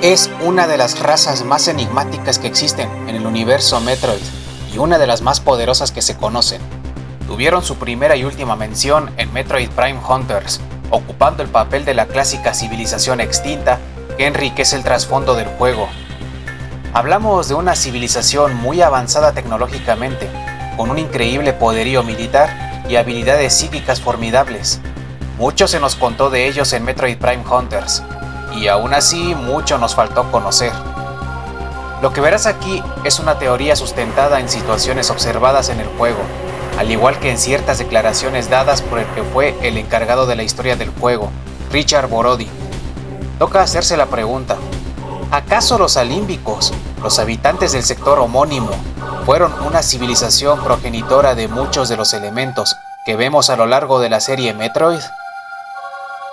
Es una de las razas más enigmáticas que existen en el universo Metroid y una de las más poderosas que se conocen. Tuvieron su primera y última mención en Metroid Prime Hunters, ocupando el papel de la clásica civilización extinta que enriquece el trasfondo del juego. Hablamos de una civilización muy avanzada tecnológicamente, con un increíble poderío militar y habilidades psíquicas formidables. Mucho se nos contó de ellos en Metroid Prime Hunters, y aún así mucho nos faltó conocer. Lo que verás aquí es una teoría sustentada en situaciones observadas en el juego, al igual que en ciertas declaraciones dadas por el que fue el encargado de la historia del juego, Richard Borodi. Toca hacerse la pregunta: ¿acaso los alímbicos, los habitantes del sector homónimo, fueron una civilización progenitora de muchos de los elementos que vemos a lo largo de la serie Metroid?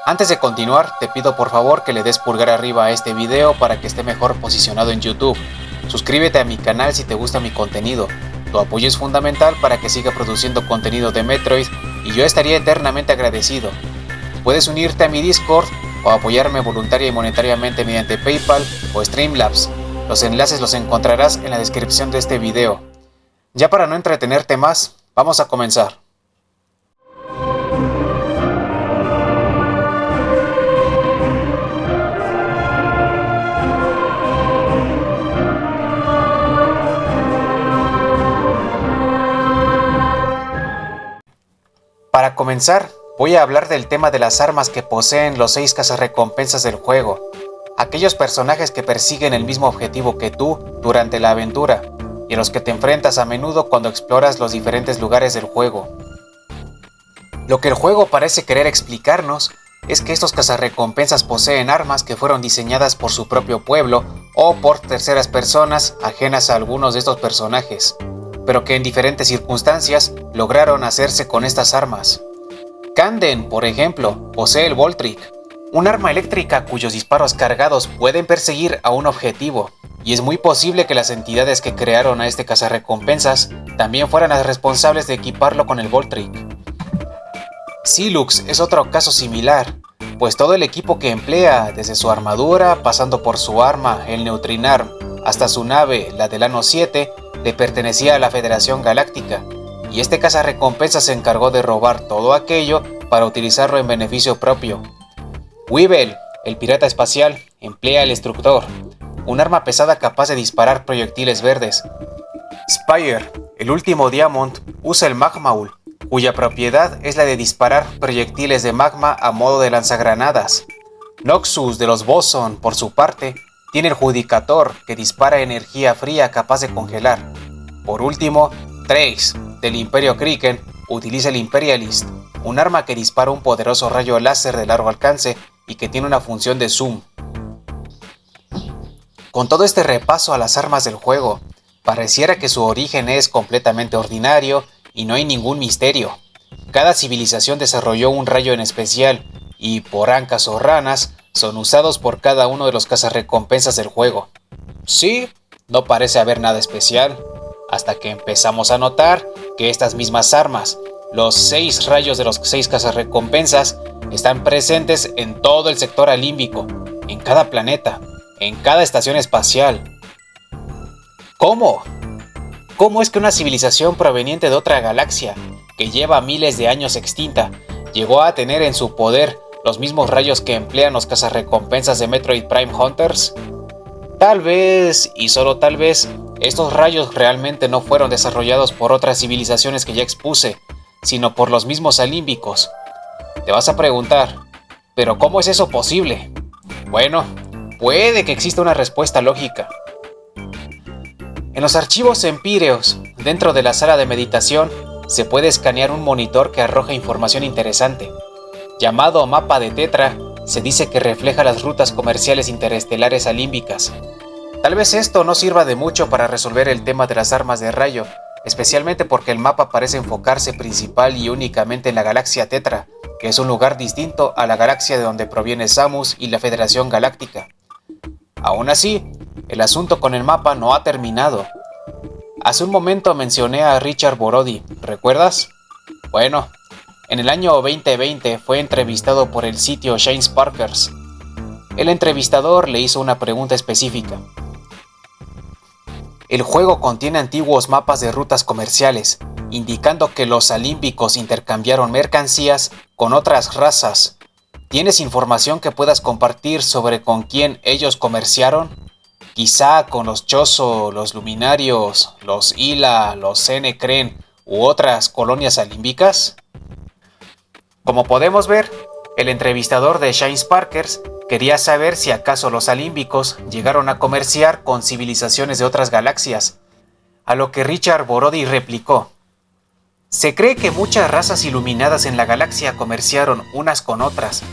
Antes de continuar, te pido por favor que le des pulgar arriba a este video para que esté mejor posicionado en YouTube. Suscríbete a mi canal si te gusta mi contenido. Tu apoyo es fundamental para que siga produciendo contenido de Metroid y yo estaría eternamente agradecido. Puedes unirte a mi Discord o apoyarme voluntaria y monetariamente mediante PayPal o Streamlabs. Los enlaces los encontrarás en la descripción de este video. Ya para no entretenerte más, vamos a comenzar. Para comenzar, voy a hablar del tema de las armas que poseen los 6 cazarrecompensas del juego, aquellos personajes que persiguen el mismo objetivo que tú durante la aventura, y a los que te enfrentas a menudo cuando exploras los diferentes lugares del juego. Lo que el juego parece querer explicarnos es que estos cazarrecompensas poseen armas que fueron diseñadas por su propio pueblo o por terceras personas ajenas a algunos de estos personajes, pero que en diferentes circunstancias lograron hacerse con estas armas. Kanden, por ejemplo, posee el Voltric, un arma eléctrica cuyos disparos cargados pueden perseguir a un objetivo, y es muy posible que las entidades que crearon a este cazarrecompensas también fueran las responsables de equiparlo con el Voltric. Silux es otro caso similar, pues todo el equipo que emplea, desde su armadura, pasando por su arma, el Neutrinarm, hasta su nave, la del Ano 7, le pertenecía a la Federación Galáctica, y este cazarrecompensas se encargó de robar todo aquello para utilizarlo en beneficio propio. Weevil, el pirata espacial, emplea el Destructor, un arma pesada capaz de disparar proyectiles verdes. Spire, el último Diamond, usa el Magmaul, cuya propiedad es la de disparar proyectiles de magma a modo de lanzagranadas. Noxus de los Boson, por su parte, tiene el Judicator, que dispara energía fría capaz de congelar. Por último, Trace, del Imperio Kriken, utiliza el Imperialist, un arma que dispara un poderoso rayo láser de largo alcance y que tiene una función de zoom. Con todo este repaso a las armas del juego, pareciera que su origen es completamente ordinario y no hay ningún misterio. Cada civilización desarrolló un rayo en especial y, por ancas o ranas, son usados por cada uno de los cazarrecompensas del juego. Sí, no parece haber nada especial, hasta que empezamos a notar que estas mismas armas, los 6 rayos de los 6 cazarrecompensas, están presentes en todo el sector alímbico, en cada planeta, en cada estación espacial. ¿Cómo? ¿Cómo es que una civilización proveniente de otra galaxia, que lleva miles de años extinta, llegó a tener en su poder los mismos rayos que emplean los cazarrecompensas de Metroid Prime Hunters? Tal vez, y solo tal vez, estos rayos realmente no fueron desarrollados por otras civilizaciones que ya expuse, sino por los mismos alímbicos. Te vas a preguntar, ¿pero cómo es eso posible? Bueno, puede que exista una respuesta lógica. En los archivos empíreos, dentro de la sala de meditación, se puede escanear un monitor que arroja información interesante. Llamado mapa de Tetra, se dice que refleja las rutas comerciales interestelares alímbicas. Tal vez esto no sirva de mucho para resolver el tema de las armas de rayo, especialmente porque el mapa parece enfocarse principal y únicamente en la galaxia Tetra, que es un lugar distinto a la galaxia de donde proviene Samus y la Federación Galáctica. Aún así, el asunto con el mapa no ha terminado. Hace un momento mencioné a Richard Borodi, ¿recuerdas? Bueno, en el año 2020 fue entrevistado por el sitio Shane Sparkers. El entrevistador le hizo una pregunta específica. El juego contiene antiguos mapas de rutas comerciales, indicando que los alímbicos intercambiaron mercancías con otras razas. ¿Tienes información que puedas compartir sobre con quién ellos comerciaron? Quizá con los Chozo, los Luminarios, los Ila, los Senecren u otras colonias alímbicas. Como podemos ver, el entrevistador de Shinesparkers quería saber si acaso los alímbicos llegaron a comerciar con civilizaciones de otras galaxias, a lo que Richard Borody replicó. Se cree que muchas razas iluminadas en la galaxia comerciaron unas con otras.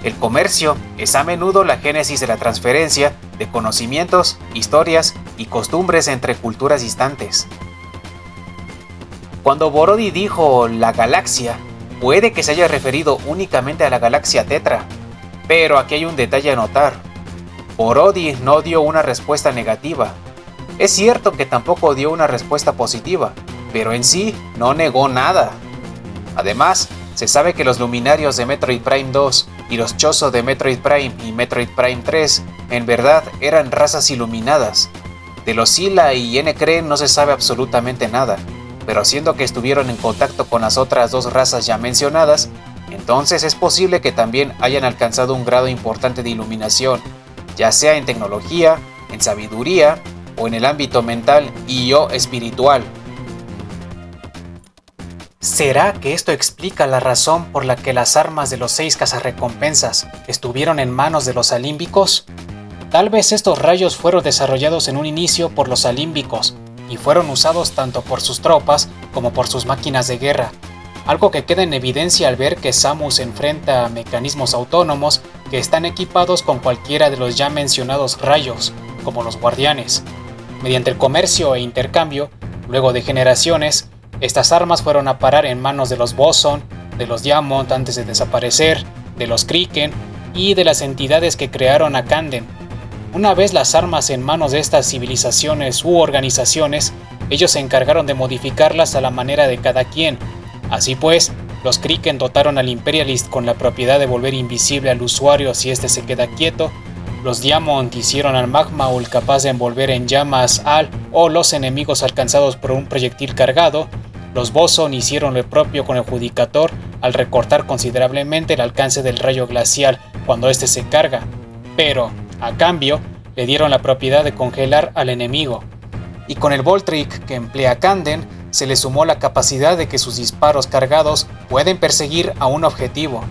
El comercio es a menudo la génesis de la transferencia de conocimientos, historias y costumbres entre culturas distantes. Cuando Borody dijo la galaxia, puede que se haya referido únicamente a la galaxia Tetra, pero aquí hay un detalle a notar. Borody no dio una respuesta negativa. Es cierto que tampoco dio una respuesta positiva, pero en sí no negó nada. Además, se sabe que los Luminarios de Metroid Prime 2 y los Chozo de Metroid Prime y Metroid Prime 3 en verdad eran razas iluminadas. De los Sila y N-Kren no se sabe absolutamente nada, pero siendo que estuvieron en contacto con las otras dos razas ya mencionadas, entonces es posible que también hayan alcanzado un grado importante de iluminación, ya sea en tecnología, en sabiduría o en el ámbito mental y o espiritual. ¿Será que esto explica la razón por la que las armas de los 6 cazarrecompensas estuvieron en manos de los alímbicos? Tal vez estos rayos fueron desarrollados en un inicio por los alímbicos y fueron usados tanto por sus tropas como por sus máquinas de guerra, algo que queda en evidencia al ver que Samus enfrenta a mecanismos autónomos que están equipados con cualquiera de los ya mencionados rayos, como los guardianes. Mediante el comercio e intercambio, luego de generaciones, estas armas fueron a parar en manos de los Boson, de los Diamond antes de desaparecer, de los Kriken y de las entidades que crearon a Kanden. Una vez las armas en manos de estas civilizaciones u organizaciones, ellos se encargaron de modificarlas a la manera de cada quien. Así pues, los Kriken dotaron al Imperialist con la propiedad de volver invisible al usuario si éste se queda quieto. Los Diamond hicieron al Magmaul capaz de envolver en llamas al o los enemigos alcanzados por un proyectil cargado. Los Boson hicieron lo propio con el Judicator al recortar considerablemente el alcance del rayo glacial cuando éste se carga, pero, a cambio, le dieron la propiedad de congelar al enemigo. Y con el Voltric que emplea Kanden, se le sumó la capacidad de que sus disparos cargados pueden perseguir a un objetivo.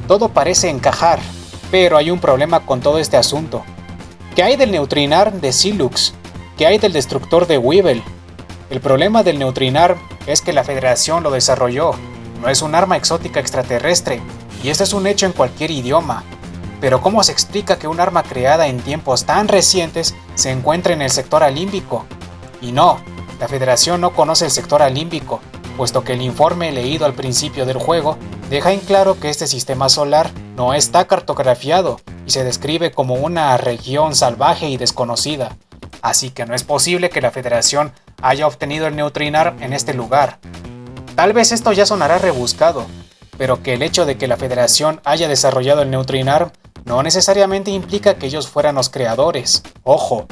Todo parece encajar, pero hay un problema con todo este asunto. ¿Qué hay del Neutrinar de Silux? ¿Qué hay del destructor de Weevil? El problema del Neutrinar es que la Federación lo desarrolló, no es un arma exótica extraterrestre, y esto es un hecho en cualquier idioma. Pero ¿cómo se explica que un arma creada en tiempos tan recientes se encuentre en el sector alímbico? Y no, la Federación no conoce el sector alímbico, puesto que el informe leído al principio del juego deja en claro que este sistema solar no está cartografiado y se describe como una región salvaje y desconocida. Así que no es posible que la Federación haya obtenido el Neutrinar en este lugar. Tal vez esto ya sonará rebuscado, pero que el hecho de que la Federación haya desarrollado el Neutrinar no necesariamente implica que ellos fueran los creadores. Ojo,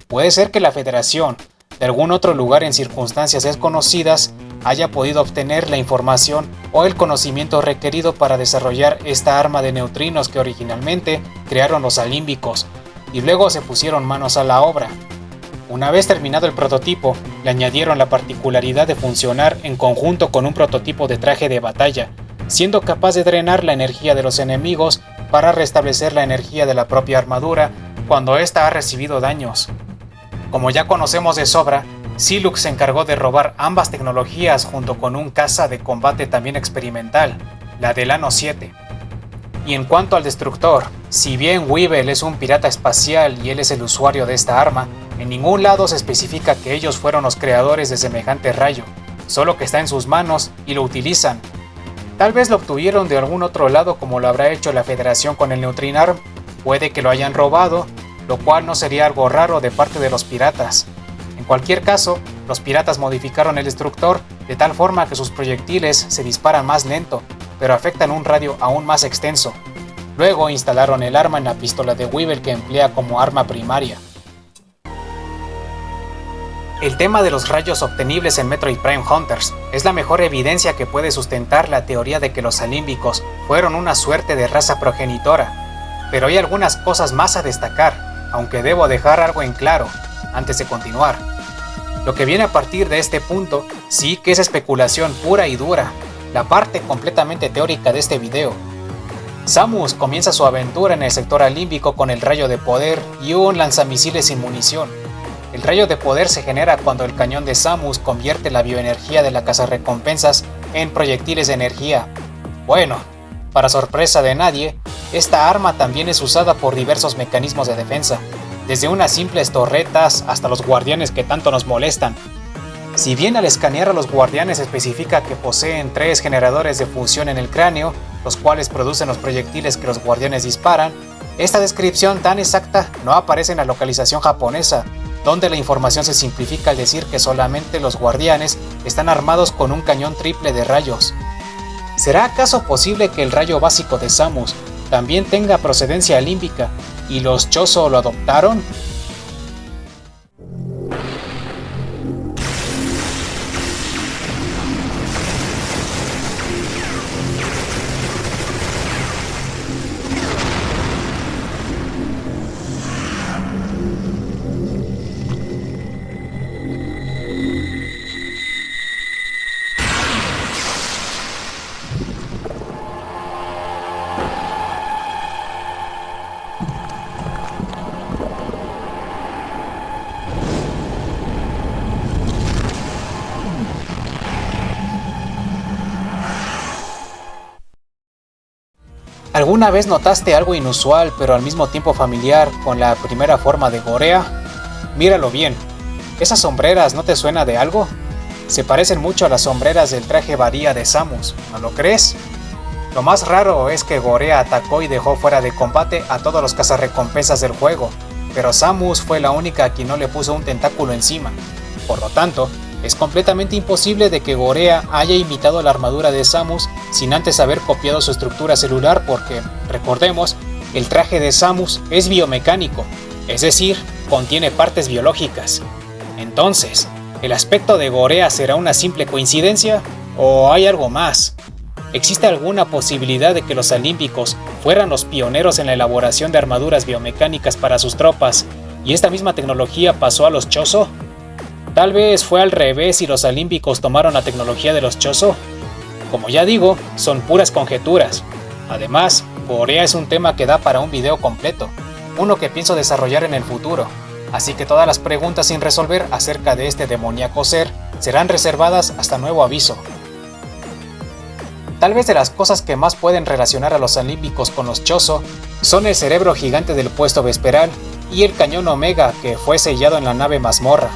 puede ser que la Federación, de algún otro lugar en circunstancias desconocidas, haya podido obtener la información o el conocimiento requerido para desarrollar esta arma de neutrinos que originalmente crearon los alímbicos, y luego se pusieron manos a la obra. Una vez terminado el prototipo, le añadieron la particularidad de funcionar en conjunto con un prototipo de traje de batalla, siendo capaz de drenar la energía de los enemigos para restablecer la energía de la propia armadura cuando ésta ha recibido daños. Como ya conocemos de sobra, Silux se encargó de robar ambas tecnologías junto con un caza de combate también experimental, la del Ano 7. Y en cuanto al destructor, si bien Weevil es un pirata espacial y él es el usuario de esta arma, en ningún lado se especifica que ellos fueron los creadores de semejante rayo, solo que está en sus manos y lo utilizan. Tal vez lo obtuvieron de algún otro lado como lo habrá hecho la Federación con el Neutrinar, puede que lo hayan robado, lo cual no sería algo raro de parte de los piratas. En cualquier caso, los piratas modificaron el destructor de tal forma que sus proyectiles se disparan más lento, pero afectan un radio aún más extenso. Luego instalaron el arma en la pistola de Weevil que emplea como arma primaria. El tema de los rayos obtenibles en Metroid Prime Hunters es la mejor evidencia que puede sustentar la teoría de que los alímbicos fueron una suerte de raza progenitora. Pero hay algunas cosas más a destacar, aunque debo dejar algo en claro antes de continuar. Lo que viene a partir de este punto sí que es especulación pura y dura, la parte completamente teórica de este video. Samus comienza su aventura en el sector alímbico con el rayo de poder y un lanzamisiles sin munición. El rayo de poder se genera cuando el cañón de Samus convierte la bioenergía de la cazarrecompensas en proyectiles de energía. Bueno, para sorpresa de nadie, esta arma también es usada por diversos mecanismos de defensa, desde unas simples torretas hasta los guardianes que tanto nos molestan. Si bien al escanear a los guardianes especifica que poseen 3 generadores de fusión en el cráneo, los cuales producen los proyectiles que los guardianes disparan, esta descripción tan exacta no aparece en la localización japonesa, donde la información se simplifica al decir que solamente los guardianes están armados con un cañón triple de rayos. ¿Será acaso posible que el rayo básico de Samus también tenga procedencia alímbica y los Chozo lo adoptaron? ¿Alguna vez notaste algo inusual pero al mismo tiempo familiar con la primera forma de Gorea? Míralo bien. ¿Esas sombreras no te suena de algo? Se parecen mucho a las sombreras del traje varía de Samus, ¿no lo crees? Lo más raro es que Gorea atacó y dejó fuera de combate a todos los cazarrecompensas del juego, pero Samus fue la única a quien no le puso un tentáculo encima. Por lo tanto, es completamente imposible de que Gorea haya imitado la armadura de Samus sin antes haber copiado su estructura celular porque, recordemos, el traje de Samus es biomecánico, es decir, contiene partes biológicas. Entonces, ¿el aspecto de Gorea será una simple coincidencia o hay algo más? ¿Existe alguna posibilidad de que los alímpicos fueran los pioneros en la elaboración de armaduras biomecánicas para sus tropas y esta misma tecnología pasó a los Chozo? Tal vez fue al revés y los alímpicos tomaron la tecnología de los Chozo. Como ya digo, son puras conjeturas. Además, Gorea es un tema que da para un video completo, uno que pienso desarrollar en el futuro, así que todas las preguntas sin resolver acerca de este demoníaco ser serán reservadas hasta nuevo aviso. Tal vez de las cosas que más pueden relacionar a los alímpicos con los Chozo son el cerebro gigante del puesto vesperal y el cañón Omega que fue sellado en la nave mazmorra.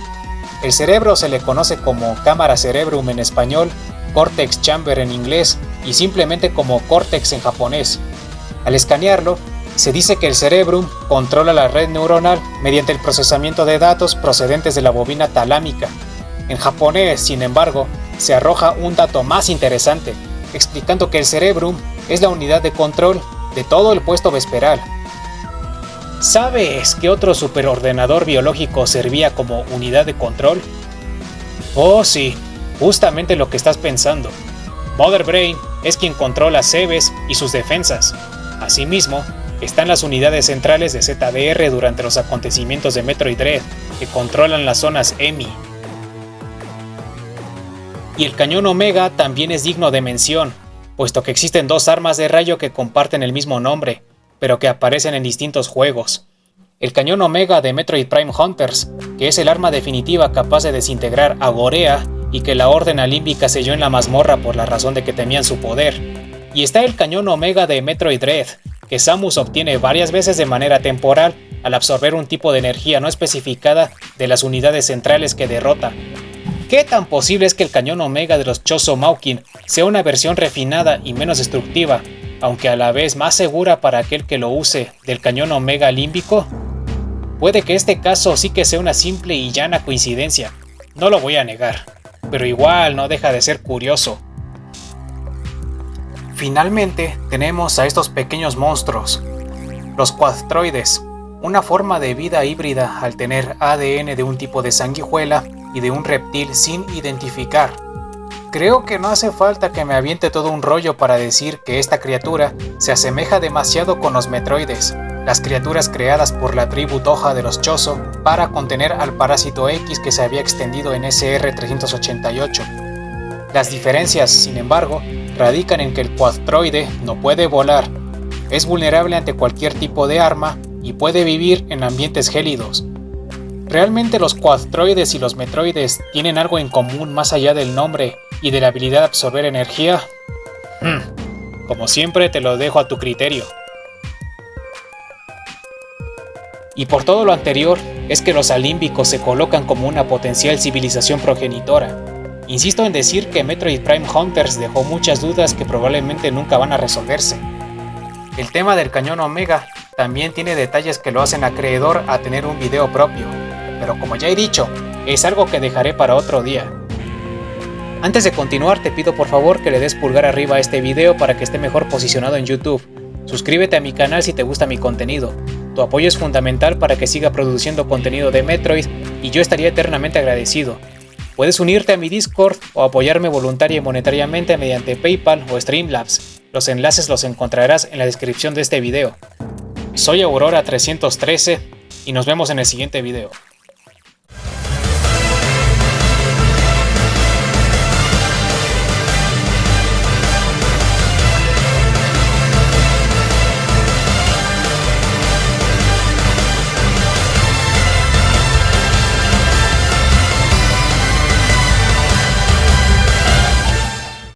El cerebro se le conoce como cámara cerebrum en español, cortex chamber en inglés y simplemente como cortex en japonés. Al escanearlo, se dice que el cerebrum controla la red neuronal mediante el procesamiento de datos procedentes de la bobina talámica. En japonés, sin embargo, se arroja un dato más interesante, explicando que el cerebrum es la unidad de control de todo el puesto vesperal. ¿Sabes qué otro superordenador biológico servía como unidad de control? Oh sí, justamente lo que estás pensando. Mother Brain es quien controla Zebes y sus defensas. Asimismo, están las unidades centrales de ZDR durante los acontecimientos de Metroid Dread, que controlan las zonas EMI. Y el cañón Omega también es digno de mención, puesto que existen 2 armas de rayo que comparten el mismo nombre, pero que aparecen en distintos juegos. El cañón Omega de Metroid Prime Hunters, que es el arma definitiva capaz de desintegrar a Gorea y que la Orden Alímbica selló en la mazmorra por la razón de que temían su poder. Y está el cañón Omega de Metroid Dread, que Samus obtiene varias veces de manera temporal al absorber un tipo de energía no especificada de las unidades centrales que derrota. ¿Qué tan posible es que el cañón Omega de los Chozo Maukin sea una versión refinada y menos destructiva, aunque a la vez más segura para aquel que lo use, del cañón Omega límbico? Puede que este caso sí que sea una simple y llana coincidencia, no lo voy a negar, pero igual no deja de ser curioso. Finalmente tenemos a estos pequeños monstruos, los cuadroides, una forma de vida híbrida al tener ADN de un tipo de sanguijuela y de un reptil sin identificar. Creo que no hace falta que me aviente todo un rollo para decir que esta criatura se asemeja demasiado con los metroides, las criaturas creadas por la tribu Toja de los Chozo para contener al parásito X que se había extendido en SR-388. Las diferencias, sin embargo, radican en que el cuadroide no puede volar, es vulnerable ante cualquier tipo de arma y puede vivir en ambientes gélidos. ¿Realmente los cuadroides y los metroides tienen algo en común más allá del nombre y de la habilidad de absorber energía? Como siempre te lo dejo a tu criterio. Y por todo lo anterior, es que los alímbicos se colocan como una potencial civilización progenitora. Insisto en decir que Metroid Prime Hunters dejó muchas dudas que probablemente nunca van a resolverse. El tema del cañón Omega también tiene detalles que lo hacen acreedor a tener un video propio, pero como ya he dicho, es algo que dejaré para otro día. Antes de continuar, te pido por favor que le des pulgar arriba a este video para que esté mejor posicionado en YouTube. Suscríbete a mi canal si te gusta mi contenido. Tu apoyo es fundamental para que siga produciendo contenido de Metroid y yo estaría eternamente agradecido. Puedes unirte a mi Discord o apoyarme voluntaria y monetariamente mediante PayPal o Streamlabs. Los enlaces los encontrarás en la descripción de este video. Soy Aurora313 y nos vemos en el siguiente video.